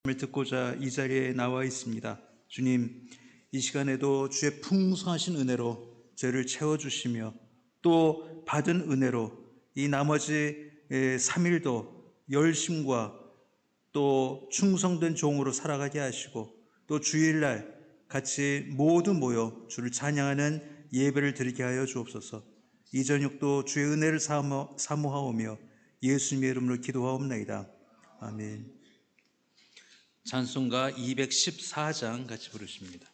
말씀을 듣고자 이 자리에 나와 있습니다. 주님, 이 시간에도 주의 풍성하신 은혜로 저를 채워주시며 또 받은 은혜로 이 나머지 3일도 열심과 또 충성된 종으로 살아가게 하시고 또 주일날 같이 모두 모여 주를 찬양하는 예배를 드리게 하여 주옵소서. 이 저녁도 주의 은혜를 사모하오며 예수님의 이름으로 기도하옵나이다. 아멘. 찬송가 214장 같이 부르십니다.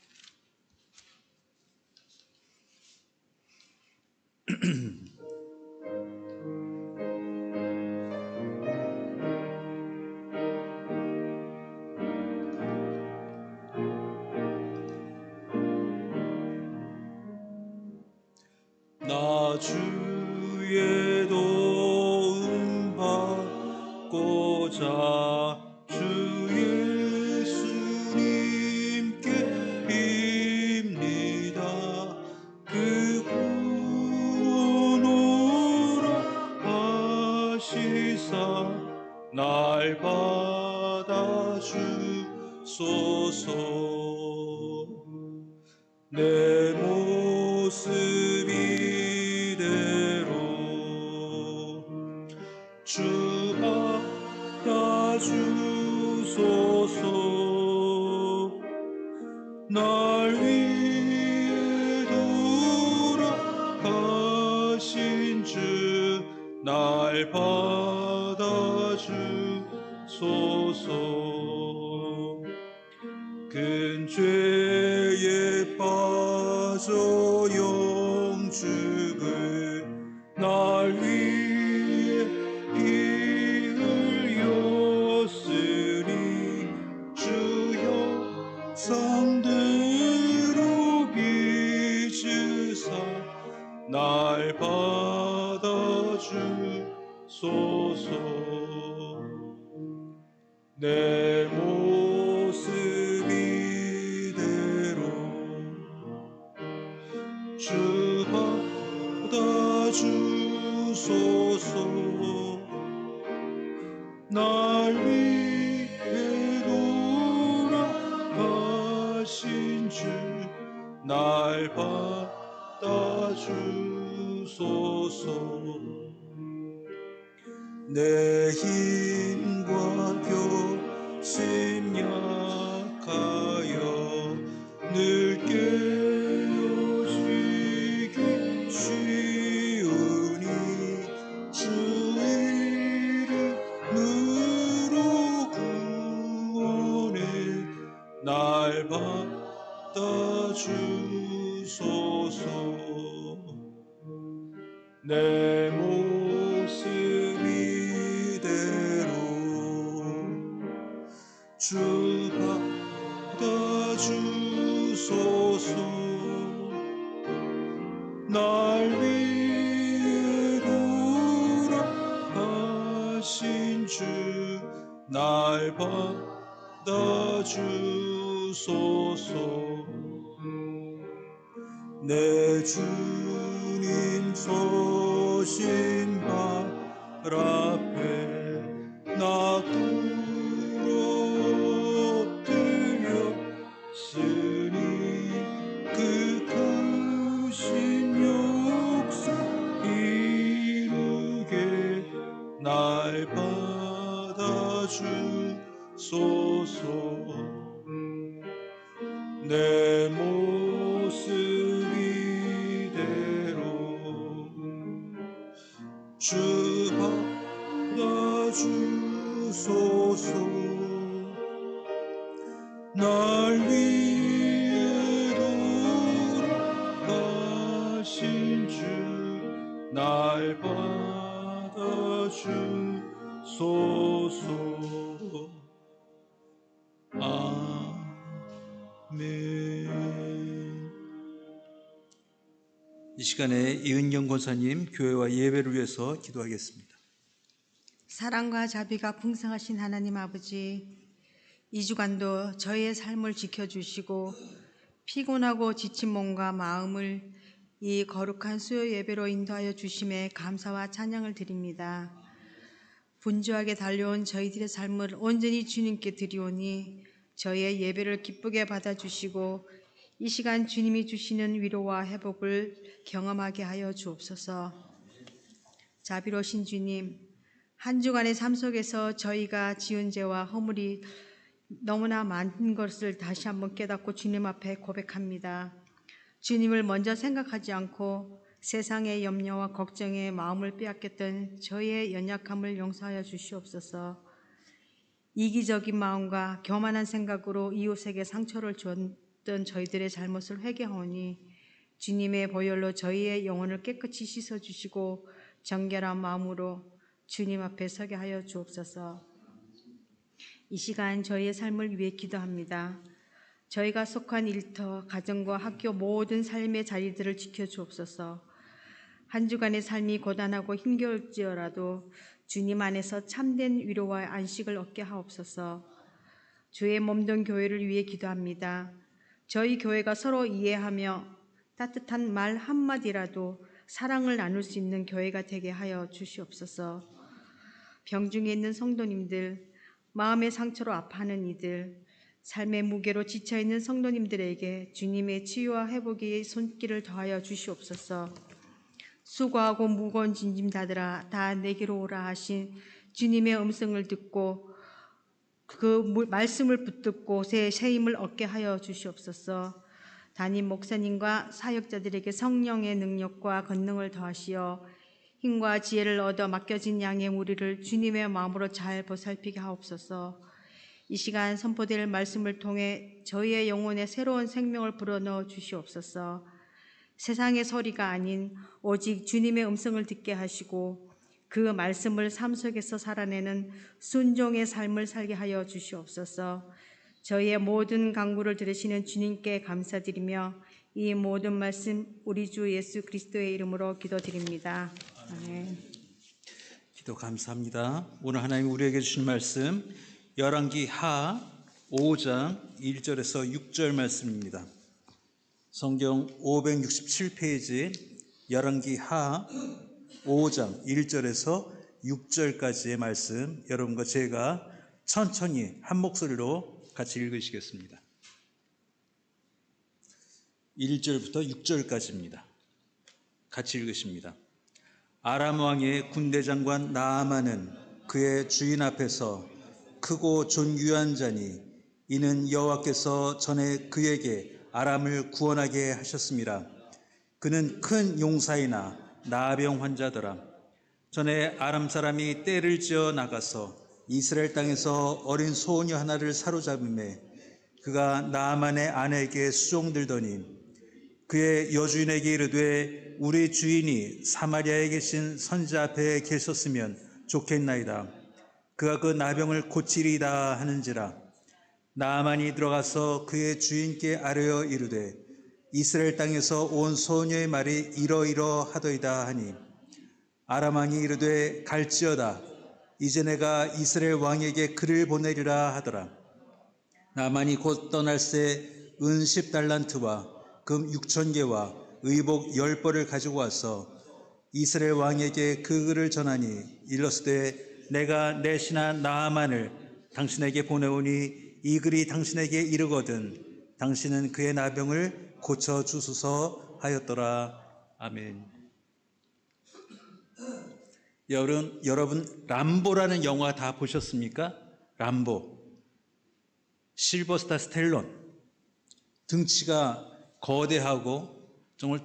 나 주의 도움 받고자 주 예수님께 빕니다. 그 구원오라 하시사 날 받아주소서. 내 모습 이대로 주 받아주소서. 날 위해 돌아가신 주 날 받아주소서. 큰 죄에 빠져 영죽을 날 위해 피 흘렸으니 주여 상대로 빚으사 날 받아주소서. 내 모습 이대로 주 받아주소서. 날 위해 돌아가신 주 날 받아주소서. 내 힘과 결심 약하여 늘 깨어지기 쉬우니 주 이름으로 구원해 날 받아주소서. 내 모습 이대로 주 받아주소서. 날 위해 돌아가신 주 날 받아주소서. 내 주님 서신 발 앞에 나 엎드렸으니 그 크신 역사 이루게 날 받아주소서. 내 모습 이대로 주 받아주소서. 날 위해 돌아가신 주 날 받아주소서. 아멘. 이 시간에 이은경 권사님 교회와 예배를 위해서 기도하겠습니다. 사랑과 자비가 풍성하신 하나님 아버지, 이 주간도 저희의 삶을 지켜주시고 피곤하고 지친 몸과 마음을 이 거룩한 수요 예배로 인도하여 주심에 감사와 찬양을 드립니다. 분주하게 달려온 저희들의 삶을 온전히 주님께 드리오니 저희의 예배를 기쁘게 받아주시고 이 시간 주님이 주시는 위로와 회복을 경험하게 하여 주옵소서. 자비로우신 주님, 한 주간의 삶 속에서 저희가 지은 죄와 허물이 너무나 많은 것을 다시 한번 깨닫고 주님 앞에 고백합니다. 주님을 먼저 생각하지 않고 세상의 염려와 걱정에 마음을 빼앗겼던 저희의 연약함을 용서하여 주시옵소서. 이기적인 마음과 교만한 생각으로 이웃에게 상처를 줬던 저희들의 잘못을 회개하오니 주님의 보혈로 저희의 영혼을 깨끗이 씻어주시고 정결한 마음으로 주님 앞에 서게 하여 주옵소서. 이 시간 저희의 삶을 위해 기도합니다. 저희가 속한 일터, 가정과 학교 모든 삶의 자리들을 지켜주옵소서. 한 주간의 삶이 고단하고 힘겨울지어라도 주님 안에서 참된 위로와 안식을 얻게 하옵소서. 주의 몸된 교회를 위해 기도합니다. 저희 교회가 서로 이해하며 따뜻한 말 한마디라도 사랑을 나눌 수 있는 교회가 되게 하여 주시옵소서. 병중에 있는 성도님들, 마음의 상처로 아파하는 이들, 삶의 무게로 지쳐있는 성도님들에게 주님의 치유와 회복의 손길을 더하여 주시옵소서. 수고하고 무거운 짐진 자들아 다 내게로 오라 하신 주님의 음성을 듣고 그 말씀을 붙들고 새 힘을 얻게 하여 주시옵소서. 담임 목사님과 사역자들에게 성령의 능력과 권능을 더하시어 힘과 지혜를 얻어 맡겨진 양의 무리를 주님의 마음으로 잘 보살피게 하옵소서. 이 시간 선포될 말씀을 통해 저희의 영혼에 새로운 생명을 불어넣어 주시옵소서. 세상의 소리가 아닌 오직 주님의 음성을 듣게 하시고 그 말씀을 삶 속에서 살아내는 순종의 삶을 살게 하여 주시옵소서. 저희의 모든 간구를 들으시는 주님께 감사드리며 이 모든 말씀 우리 주 예수 그리스도의 이름으로 기도드립니다. 아멘. 기도 감사합니다. 오늘 하나님 우리에게 주신 말씀 열왕기 하 5장 1절에서 6절 말씀입니다. 성경 567페이지 열왕기 하 5장 1절에서 6절까지의 말씀 여러분과 제가 천천히 한 목소리로 같이 읽으시겠습니다. 1절부터 6절까지입니다. 같이 읽으십니다. 아람 왕의 군대장관 나아만은 그의 주인 앞에서 크고 존귀한 자니 이는 여호와께서 전에 그에게 아람을 구원하게 하셨습니다. 그는 큰 용사이나 나병 환자더라. 전에 아람 사람이 떼를 지어 나가서 이스라엘 땅에서 어린 소녀 하나를 사로잡음에 그가 나아만의 아내에게 수종들더니 그의 여주인에게 이르되 우리 주인이 사마리아에 계신 선지자 앞에 계셨으면 좋겠나이다. 그가 그 나병을 고치리이다 하는지라. 나아만이 들어가서 그의 주인께 아뢰어 이르되 이스라엘 땅에서 온 소녀의 말이 이러이러하더이다 하니 아람 왕이 이르되 갈지어다. 이제 내가 이스라엘 왕에게 글을 보내리라 하더라. 나아만이 곧 떠날새 은 10달란트와 금 6,000개와 의복 10벌을 가지고 와서 이스라엘 왕에게 그 글을 전하니 일렀으되 내가 내 신하 나아만을 당신에게 보내오니 이 글이 당신에게 이르거든 당신은 그의 나병을 고쳐주소서 하였더라. 아멘. 여러분 람보라는 영화 다 보셨습니까? 람보. 실버스타 스텔론. 등치가 거대하고 정말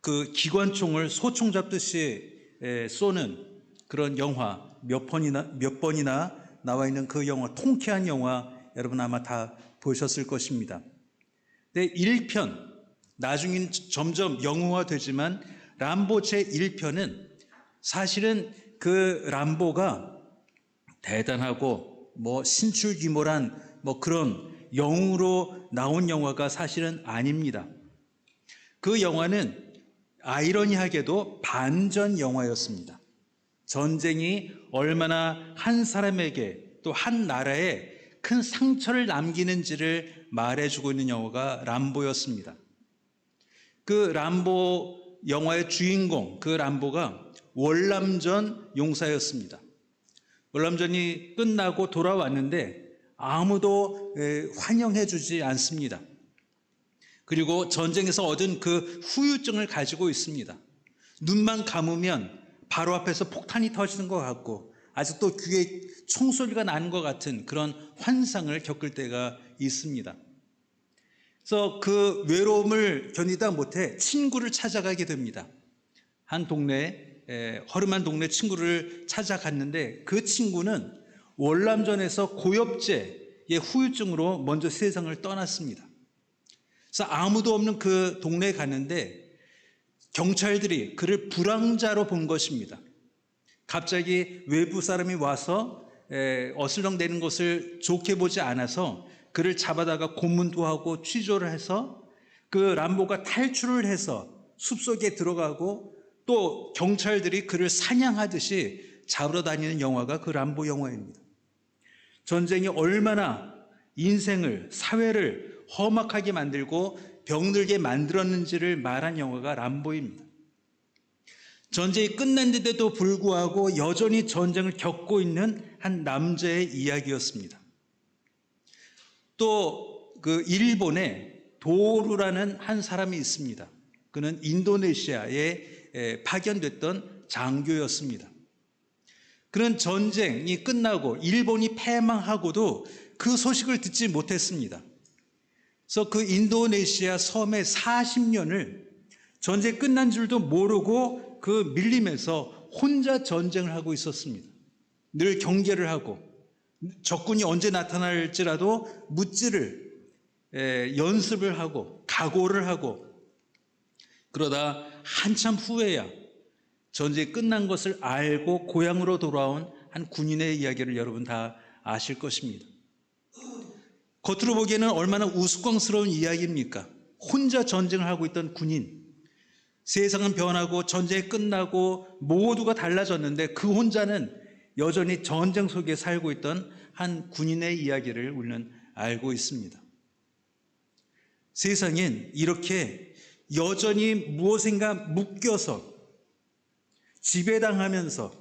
그 기관총을 소총 잡듯이 쏘는 그런 영화 몇 번이나 나와 있는 그 영화, 통쾌한 영화 여러분 아마 다 보셨을 것입니다. 근데 1편 나중엔 점점 영웅화되지만 람보 제 1편은 사실은 그 람보가 대단하고 신출귀몰한 그런 영웅으로 나온 영화가 사실은 아닙니다. 그 영화는 아이러니하게도 반전 영화였습니다. 전쟁이 얼마나 한 사람에게 또 한 나라에 큰 상처를 남기는지를 말해주고 있는 영화가 람보였습니다. 그 람보 영화의 주인공, 그 람보가 월남전 용사였습니다. 월남전이 끝나고 돌아왔는데 아무도 환영해 주지 않습니다. 그리고 전쟁에서 얻은 그 후유증을 가지고 있습니다. 눈만 감으면 바로 앞에서 폭탄이 터지는 것 같고 아직도 귀에 총소리가 나는 것 같은 그런 환상을 겪을 때가 있습니다. 그래서 그 외로움을 견디다 못해 친구를 찾아가게 됩니다. 한 동네, 허름한 동네 친구를 찾아갔는데 그 친구는 월남전에서 고엽제의 후유증으로 먼저 세상을 떠났습니다. 그래서 아무도 없는 그 동네에 갔는데 경찰들이 그를 불황자로 본 것입니다. 갑자기 외부 사람이 와서 어슬렁대는 것을 좋게 보지 않아서 그를 잡아다가 고문도 하고 취조를 해서 그 람보가 탈출을 해서 숲속에 들어가고 또 경찰들이 그를 사냥하듯이 잡으러 다니는 영화가 그 람보 영화입니다. 전쟁이 얼마나 인생을, 사회를 험악하게 만들고 병들게 만들었는지를 말한 영화가 람보입니다. 전쟁이 끝났는데도 불구하고 여전히 전쟁을 겪고 있는 한 남자의 이야기였습니다. 또 그 일본에 도루라는 한 사람이 있습니다. 그는 인도네시아에 파견됐던 장교였습니다. 그는 전쟁이 끝나고 일본이 패망하고도 그 소식을 듣지 못했습니다. 그래서 그 인도네시아 섬에 40년을 전쟁 끝난 줄도 모르고 그 밀림에서 혼자 전쟁을 하고 있었습니다. 늘 경계를 하고 적군이 언제 나타날지라도 묻지를 연습을 하고 각오를 하고 그러다 한참 후에야 전쟁이 끝난 것을 알고 고향으로 돌아온 한 군인의 이야기를 여러분 다 아실 것입니다. 겉으로 보기에는 얼마나 우스꽝스러운 이야기입니까? 혼자 전쟁을 하고 있던 군인. 세상은 변하고 전쟁이 끝나고 모두가 달라졌는데 그 혼자는 여전히 전쟁 속에 살고 있던 한 군인의 이야기를 우리는 알고 있습니다. 세상엔 이렇게 여전히 무엇인가 묶여서 지배당하면서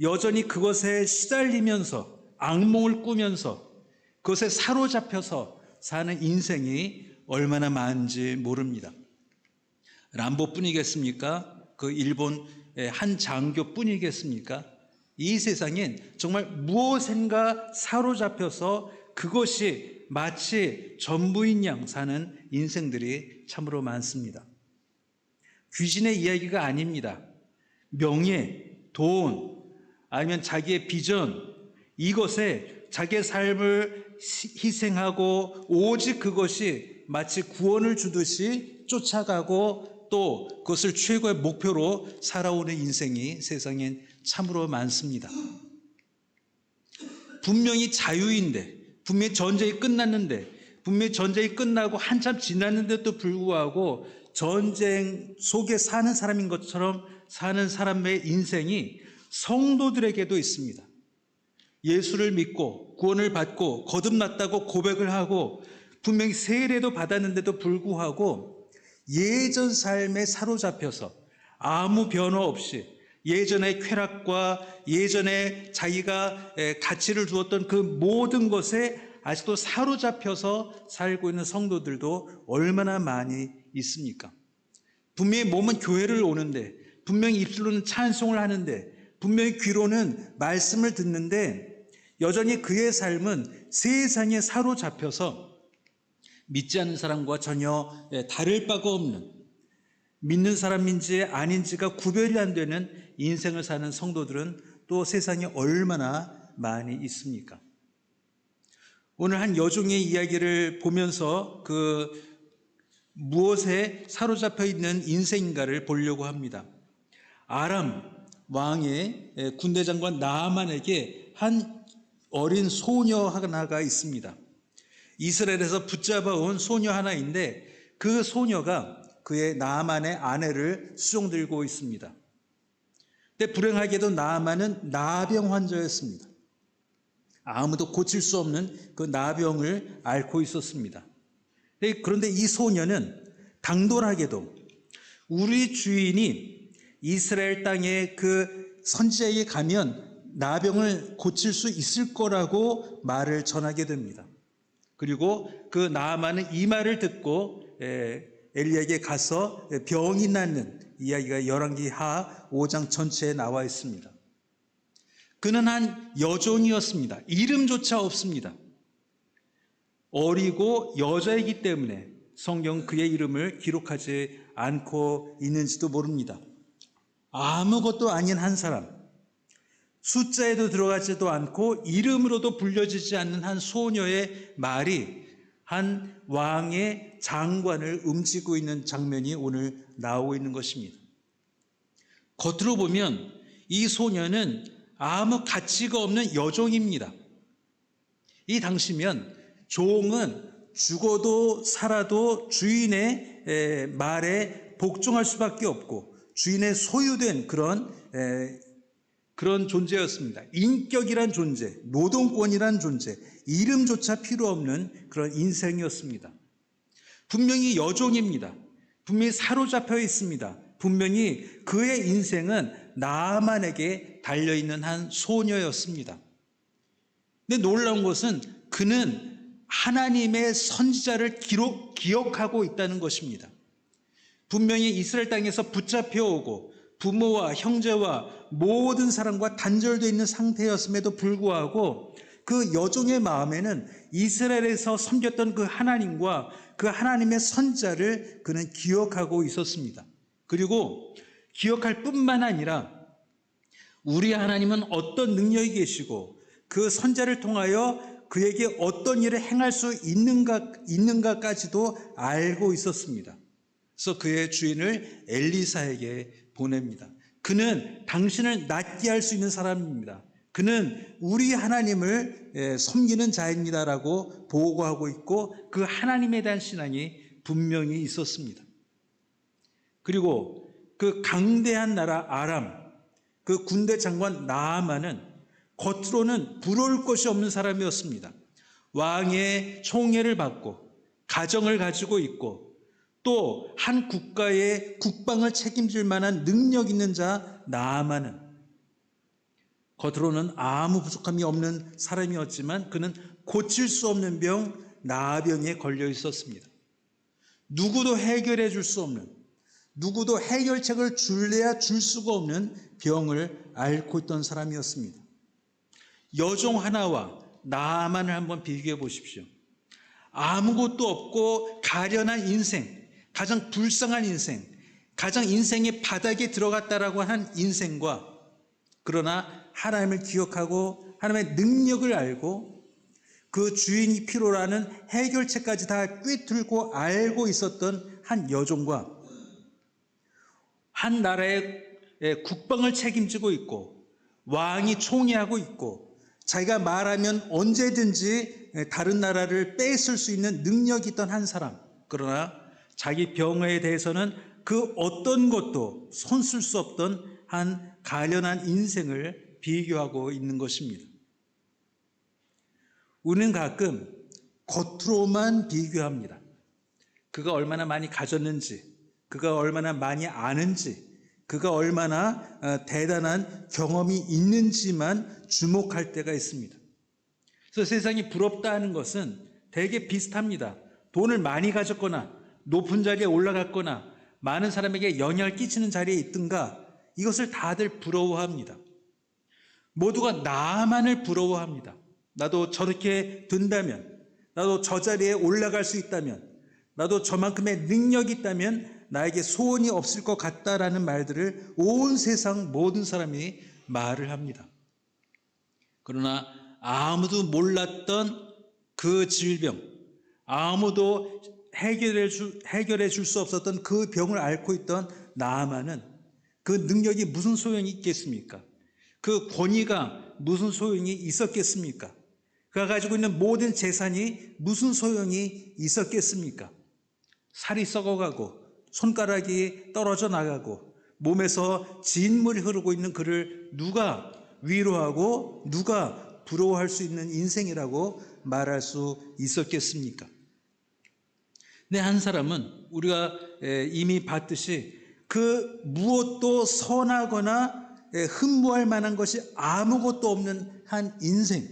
여전히 그것에 시달리면서 악몽을 꾸면서 그것에 사로잡혀서 사는 인생이 얼마나 많은지 모릅니다. 람보뿐이겠습니까? 그 일본의 한 장교뿐이겠습니까? 이 세상엔 정말 무엇인가 사로잡혀서 그것이 마치 전부인 양 사는 인생들이 참으로 많습니다. 귀신의 이야기가 아닙니다. 명예, 돈, 아니면 자기의 비전, 이것에 자기의 삶을 희생하고 오직 그것이 마치 구원을 주듯이 쫓아가고 또 그것을 최고의 목표로 살아오는 인생이 세상엔 참으로 많습니다. 분명히 자유인데, 분명히 전쟁이 끝났는데, 분명히 전쟁이 끝나고 한참 지났는데도 불구하고 전쟁 속에 사는 사람인 것처럼 사는 사람의 인생이 성도들에게도 있습니다. 예수를 믿고 구원을 받고 거듭났다고 고백을 하고 분명히 세례도 받았는데도 불구하고 예전 삶에 사로잡혀서 아무 변화 없이 예전의 쾌락과 예전에 자기가 가치를 두었던 그 모든 것에 아직도 사로잡혀서 살고 있는 성도들도 얼마나 많이 있습니까? 분명히 몸은 교회를 오는데 분명히 입술로는 찬송을 하는데 분명히 귀로는 말씀을 듣는데 여전히 그의 삶은 세상에 사로잡혀서 믿지 않는 사람과 전혀 다를 바가 없는 믿는 사람인지 아닌지가 구별이 안 되는 인생을 사는 성도들은 또 세상에 얼마나 많이 있습니까? 오늘 한 여종의 이야기를 보면서 그 무엇에 사로잡혀 있는 인생인가를 보려고 합니다. 아람 왕의 군대 장관 나아만에게 한 어린 소녀 하나가 있습니다. 이스라엘에서 붙잡아온 소녀 하나인데 그 소녀가 그의 나아만의 아내를 수종들고 있습니다. 근데 불행하게도 나아만은 나병 환자였습니다. 아무도 고칠 수 없는 그 나병을 앓고 있었습니다. 그런데 이 소녀는 당돌하게도 우리 주인이 이스라엘 땅에 그 선지자에게 가면 나병을 고칠 수 있을 거라고 말을 전하게 됩니다. 그리고 그 나아만은 이 말을 듣고 엘리야에게 가서 병이 낫는 이야기가 열왕기하 5장 전체에 나와 있습니다. 그는 한 여종이었습니다. 이름조차 없습니다. 어리고 여자이기 때문에 성경 그의 이름을 기록하지 않고 있는지도 모릅니다. 아무것도 아닌 한 사람, 숫자에도 들어가지도 않고 이름으로도 불려지지 않는 한 소녀의 말이 한 왕의 장관을 움직이고 있는 장면이 오늘 나오고 있는 것입니다. 겉으로 보면 이 소녀는 아무 가치가 없는 여종입니다. 이 당시면 종은 죽어도 살아도 주인의 말에 복종할 수밖에 없고 주인의 소유된 그런 존재였습니다. 인격이란 존재, 노동권이란 존재, 이름조차 필요 없는 그런 인생이었습니다. 분명히 여종입니다. 분명히 사로잡혀 있습니다. 분명히 그의 인생은 나아만에게 달려있는 한 소녀였습니다. 근데 놀라운 것은 그는 하나님의 선지자를 기억하고 있다는 것입니다. 분명히 이스라엘 땅에서 붙잡혀오고 부모와 형제와 모든 사람과 단절되어 있는 상태였음에도 불구하고 그 여종의 마음에는 이스라엘에서 섬겼던 그 하나님과 그 하나님의 선지자를 그는 기억하고 있었습니다. 그리고 기억할 뿐만 아니라 우리 하나님은 어떤 능력이 계시고 그 선지자를 통하여 그에게 어떤 일을 행할 수 있는가까지도 알고 있었습니다. 그래서 그의 주인을 엘리사에게 보냅니다. 그는 당신을 낫게 할 수 있는 사람입니다. 그는 우리 하나님을 섬기는 자입니다라고 보고하고 있고 그 하나님에 대한 신앙이 분명히 있었습니다. 그리고 그 강대한 나라 아람, 그 군대 장관 나아만은 겉으로는 부러울 것이 없는 사람이었습니다. 왕의 총애를 받고 가정을 가지고 있고 또 한 국가의 국방을 책임질 만한 능력 있는 자 나아만은 겉으로는 아무 부족함이 없는 사람이었지만 그는 고칠 수 없는 병 나병에 걸려 있었습니다. 누구도 해결해 줄 수 없는, 누구도 해결책을 줄래야 줄 수가 없는 병을 앓고 있던 사람이었습니다. 여종 하나와 나아만을 한번 비교해 보십시오. 아무것도 없고 가련한 인생, 가장 불쌍한 인생, 가장 인생의 바닥에 들어갔다라고 한 인생과 그러나 하나님을 기억하고 하나님의 능력을 알고 그 주인이 필요로 하는 해결책까지 다 꿰뚫고 알고 있었던 한 여종과 한 나라의 국방을 책임지고 있고 왕이 총애하고 있고 자기가 말하면 언제든지 다른 나라를 뺏을 수 있는 능력이 있던 한 사람, 그러나 자기 병에 대해서는 그 어떤 것도 손쓸 수 없던 한 가련한 인생을 비교하고 있는 것입니다. 우리는 가끔 겉으로만 비교합니다. 그가 얼마나 많이 가졌는지, 그가 얼마나 많이 아는지, 그가 얼마나 대단한 경험이 있는지만 주목할 때가 있습니다. 그래서 세상이 부럽다 하는 것은 되게 비슷합니다. 돈을 많이 가졌거나 높은 자리에 올라갔거나 많은 사람에게 영향을 끼치는 자리에 있든가 이것을 다들 부러워합니다. 모두가 나만을 부러워합니다. 나도 저렇게 된다면, 나도 저 자리에 올라갈 수 있다면, 나도 저만큼의 능력이 있다면 나에게 소원이 없을 것 같다라는 말들을 온 세상 모든 사람이 말을 합니다. 그러나 아무도 몰랐던 그 질병, 아무도 해결해 줄 수 없었던 그 병을 앓고 있던 나아만은 그 능력이 무슨 소용이 있겠습니까? 그 권위가 무슨 소용이 있었겠습니까? 그가 가지고 있는 모든 재산이 무슨 소용이 있었겠습니까? 살이 썩어가고 손가락이 떨어져 나가고 몸에서 진물이 흐르고 있는 그를 누가 위로하고 누가 부러워할 수 있는 인생이라고 말할 수 있었겠습니까? 근데 한 사람은 우리가 이미 봤듯이 그 무엇도 선하거나 흠모할 만한 것이 아무것도 없는 한 인생,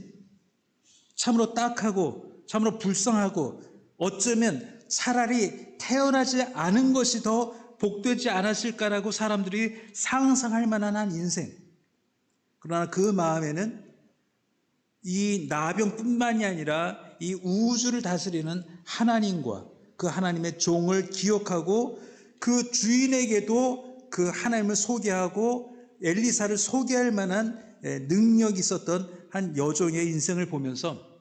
참으로 딱하고 참으로 불쌍하고 어쩌면 차라리 태어나지 않은 것이 더 복되지 않았을까라고 사람들이 상상할 만한 한 인생. 그러나 그 마음에는 이 나병뿐만이 아니라 이 우주를 다스리는 하나님과 그 하나님의 종을 기억하고 그 주인에게도 그 하나님을 소개하고 엘리사를 소개할 만한 능력이 있었던 한 여종의 인생을 보면서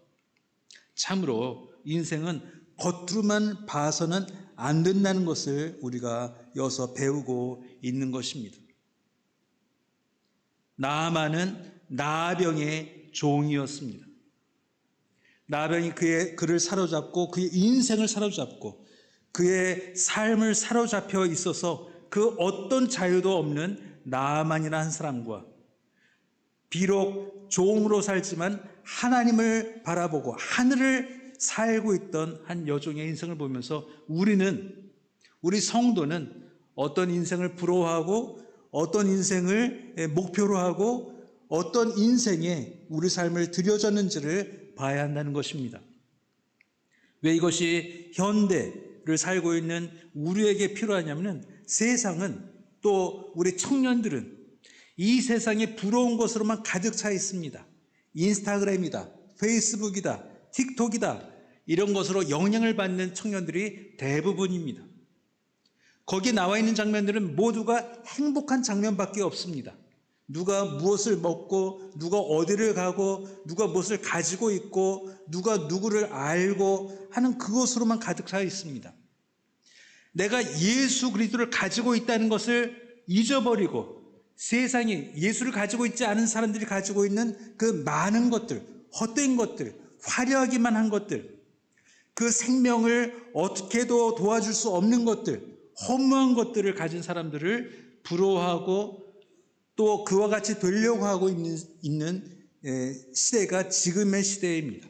참으로 인생은 겉으로만 봐서는 안 된다는 것을 우리가 여기서 배우고 있는 것입니다. 나아만은 나병의 종이었습니다. 나병이 그를 사로잡고 그의 인생을 사로잡고 그의 삶을 사로잡혀 있어서 그 어떤 자유도 없는 나아만이라는 한 사람과 비록 종으로 살지만 하나님을 바라보고 하늘을 살고 있던 한 여종의 인생을 보면서 우리 성도는 어떤 인생을 부러워하고 어떤 인생을 목표로 하고 어떤 인생에 우리 삶을 들여졌는지를 봐야 한다는 것입니다. 왜 이것이 현대를 살고 있는 우리에게 필요하냐면 세상은 또 우리 청년들은 이 세상에 부러운 것으로만 가득 차 있습니다. 인스타그램이다, 페이스북이다, 틱톡이다 이런 것으로 영향을 받는 청년들이 대부분입니다. 거기에 나와 있는 장면들은 모두가 행복한 장면밖에 없습니다. 누가 무엇을 먹고 누가 어디를 가고 누가 무엇을 가지고 있고 누가 누구를 알고 하는 그것으로만 가득 차 있습니다. 내가 예수 그리스도를 가지고 있다는 것을 잊어버리고 세상에 예수를 가지고 있지 않은 사람들이 가지고 있는 그 많은 것들, 헛된 것들, 화려하기만 한 것들, 그 생명을 어떻게도 도와줄 수 없는 것들, 허무한 것들을 가진 사람들을 부러워하고 또 그와 같이 되려고 하고 있는 시대가 지금의 시대입니다.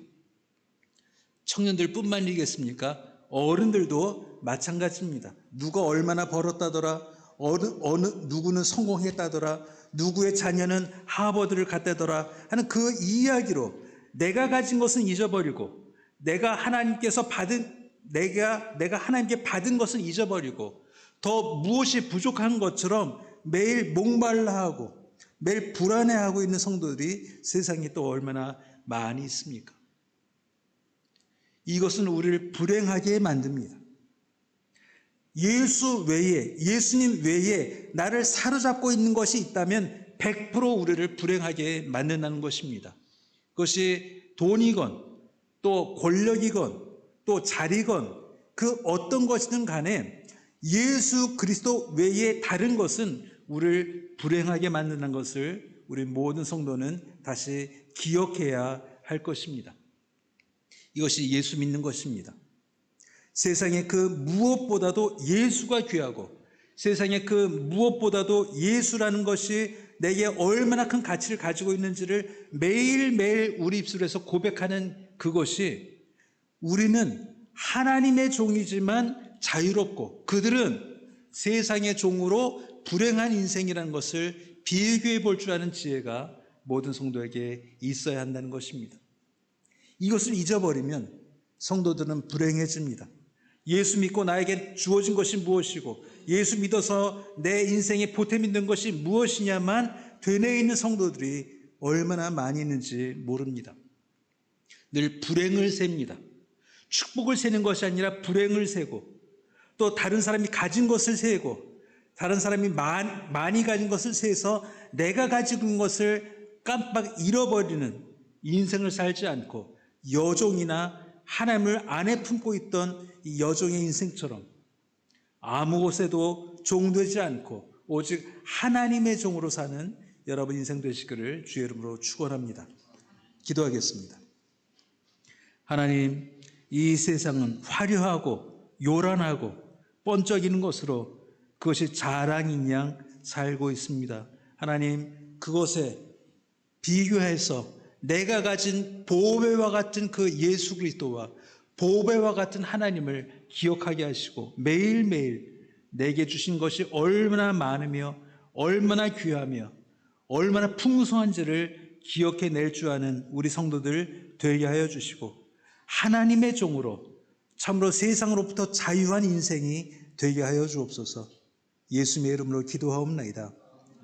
청년들뿐만이겠습니까? 어른들도 마찬가지입니다. 누가 얼마나 벌었다더라, 누구는 성공했다더라, 누구의 자녀는 하버드를 갔다더라 하는 그 이야기로 내가 가진 것은 잊어버리고 내가 하나님께 받은 것은 잊어버리고 더 무엇이 부족한 것처럼 매일 목말라하고 매일 불안해하고 있는 성도들이 세상에 또 얼마나 많이 있습니까? 이것은 우리를 불행하게 만듭니다. 예수님 외에 나를 사로잡고 있는 것이 있다면 100% 우리를 불행하게 만든다는 것입니다. 그것이 돈이건 또 권력이건 또 자리건 그 어떤 것이든 간에 예수 그리스도 외에 다른 것은 우리를 불행하게 만드는 것을 우리 모든 성도는 다시 기억해야 할 것입니다. 이것이 예수 믿는 것입니다. 세상에 그 무엇보다도 예수가 귀하고 세상에 그 무엇보다도 예수라는 것이 내게 얼마나 큰 가치를 가지고 있는지를 매일매일 우리 입술에서 고백하는 그것이 우리는 하나님의 종이지만 자유롭고 그들은 세상의 종으로 불행한 인생이라는 것을 비교해 볼 줄 아는 지혜가 모든 성도에게 있어야 한다는 것입니다. 이것을 잊어버리면 성도들은 불행해집니다. 예수 믿고 나에게 주어진 것이 무엇이고 예수 믿어서 내 인생에 보탬이 된 것이 무엇이냐만 되뇌 있는 성도들이 얼마나 많이 있는지 모릅니다. 늘 불행을 셉니다. 축복을 세는 것이 아니라 불행을 세고 또 다른 사람이 가진 것을 세고 다른 사람이 많이 가진 것을 세서 내가 가지고 있는 것을 깜빡 잃어버리는 인생을 살지 않고 여종이나 하나님을 안에 품고 있던 이 여종의 인생처럼 아무 곳에도 종되지 않고 오직 하나님의 종으로 사는 여러분 인생 되시기를 주의 이름으로 축원합니다. 기도하겠습니다. 하나님, 이 세상은 화려하고 요란하고 번쩍이는 것으로 그것이 자랑인 양 살고 있습니다. 하나님, 그것에 비교해서 내가 가진 보배와 같은 그 예수 그리스도와 보배와 같은 하나님을 기억하게 하시고 매일매일 내게 주신 것이 얼마나 많으며 얼마나 귀하며 얼마나 풍성한지를 기억해낼 줄 아는 우리 성도들 되게 하여 주시고 하나님의 종으로 참으로 세상으로부터 자유한 인생이 되게 하여 주옵소서. 예수님의 이름으로 기도하옵나이다.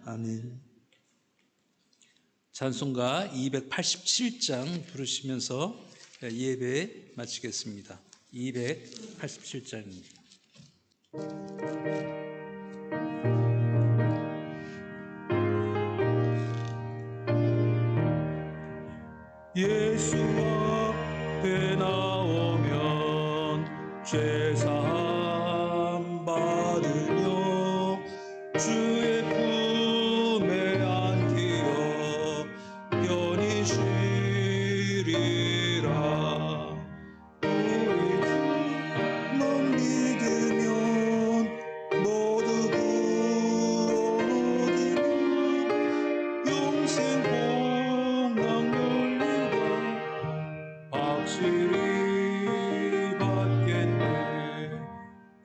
아멘. 찬송가 287장 부르시면서 예배 마치겠습니다. 287장입니다. 예수 앞에 나오면 죄사함 받으며 주의 품에 안기어 편히 쉬리라. 우리 주만 믿으면 모두 구원 얻으며 영생 복락 열리라. 확실히 받겠네.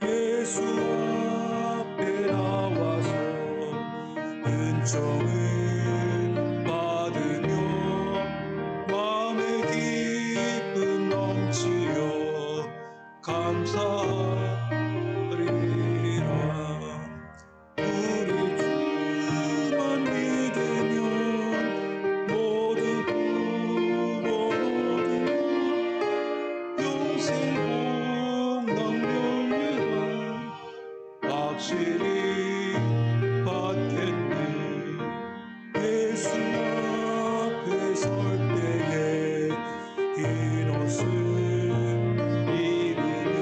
예수 앞에 나와서 은총을 받으며 마음의 기쁨 넘치어 감사하리라. 우리 주만 믿으면 모두 구원 얻으며 영생 복락 열리라. 확실히 받겠네. 예수 앞에 설 때에 흰 옷을 입으며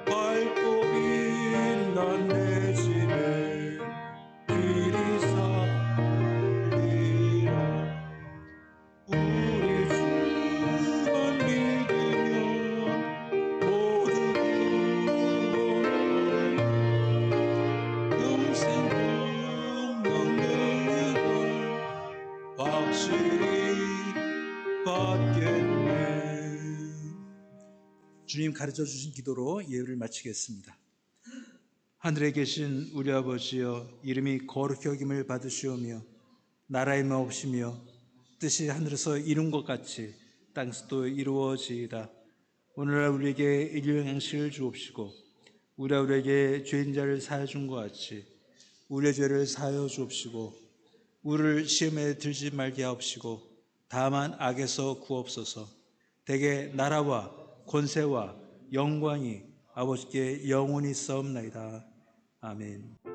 밝고 빛난 내 집에 길이 서리라. 우리 주만 믿으면 모두 구원 영생 복락 열리라. 확실히 받겠네. 주님 가르쳐 주신 기도로 예배를 마치겠습니다. 하늘에 계신 우리 아버지여, 이름이 거룩히 여김을 받으시오며 나라의 마옵시며 뜻이 하늘에서 이룬 것 같이 땅에서도 이루어지이다. 오늘날 우리에게 일용 양식을 주옵시고 우리가 우리에게 죄인 자를 사하여 준 것 같이 우리의 죄를 사하여 주옵시고 우리를 시험에 들지 말게 하옵시고 다만 악에서 구옵소서. 대개 나라와 권세와 영광이 아버지께 영원히 있사옵나이다. 아멘.